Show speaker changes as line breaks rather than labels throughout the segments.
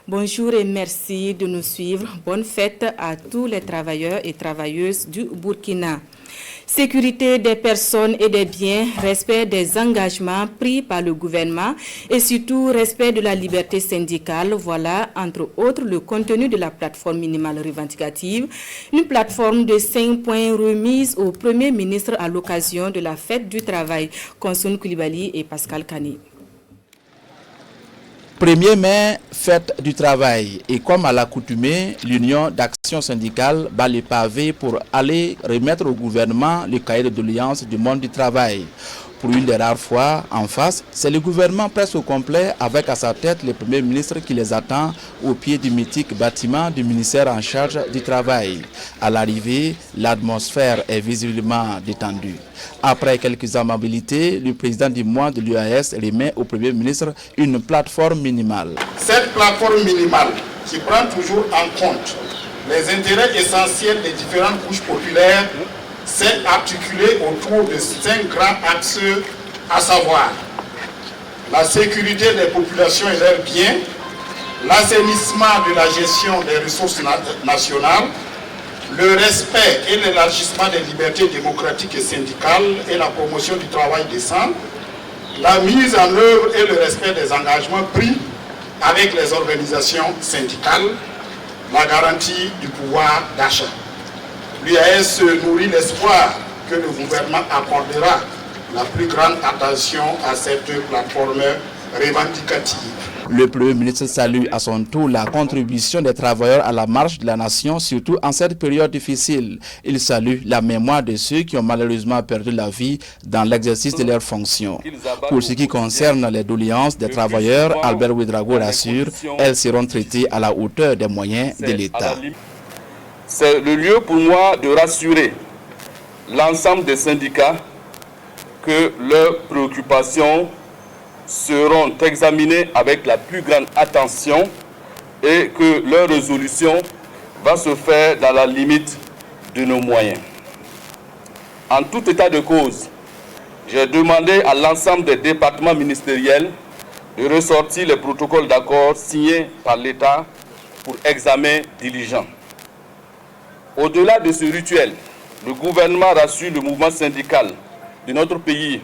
Bonjour et merci de nous suivre. Bonne fête à tous les travailleurs et travailleuses du Burkina. Sécurité des personnes et des biens, respect des engagements pris par le gouvernement et surtout respect de la liberté syndicale. Voilà, entre autres, le contenu de la plateforme minimale revendicative. Une plateforme de 5 points remise au Premier ministre à l'occasion de la fête du travail. Konsoun Koulibaly et Pascal Kani.
1er mai, fête du travail. Et comme à l'accoutumée, l'Union d'action syndicale bat les pavés pour aller remettre au gouvernement le cahier de doléances du monde du travail. Pour une des rares fois, en face, c'est le gouvernement presque au complet avec à sa tête le Premier ministre qui les attend au pied du mythique bâtiment du ministère en charge du travail. À l'arrivée, l'atmosphère est visiblement détendue. Après quelques amabilités, le président du mois de l'UAS remet au Premier ministre une plateforme minimale.
Cette plateforme minimale qui prend toujours en compte les intérêts essentiels des différentes couches populaires s'est articulée autour de 5 grands axes, à savoir la sécurité des populations et leurs biens, l'assainissement de la gestion des ressources nationales, le respect et l'élargissement des libertés démocratiques et syndicales et la promotion du travail décent, la mise en œuvre et le respect des engagements pris avec les organisations syndicales, la garantie du pouvoir d'achat. L'UAS nourrit l'espoir que le gouvernement accordera la plus grande attention à cette plateforme revendicative.
Le Premier ministre salue à son tour la contribution des travailleurs à la marche de la nation, surtout en cette période difficile. Il salue la mémoire de ceux qui ont malheureusement perdu la vie dans l'exercice de leurs fonctions. Pour ce qui concerne les doléances des travailleurs, Albert Ouedraogo rassure, elles seront traitées à la hauteur des moyens de l'État.
C'est le lieu pour moi de rassurer l'ensemble des syndicats que leurs préoccupations seront examinées avec la plus grande attention et que leur résolution va se faire dans la limite de nos moyens. En tout état de cause, j'ai demandé à l'ensemble des départements ministériels de ressortir les protocoles d'accord signés par l'État pour examen diligent. Au-delà de ce rituel, le gouvernement rassure le mouvement syndical de notre pays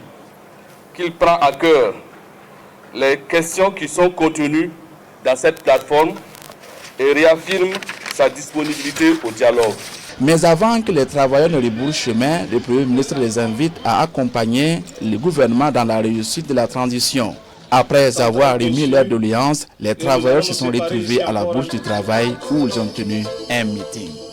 qu'il prend à cœur les questions qui sont contenues dans cette plateforme et réaffirme sa disponibilité au dialogue.
Mais avant que les travailleurs ne rebroussent chemin, le Premier ministre les invite à accompagner le gouvernement dans la réussite de la transition. Après avoir remis leurs doléances, les travailleurs se sont retrouvés à la Bourse du Travail où ils ont tenu un meeting.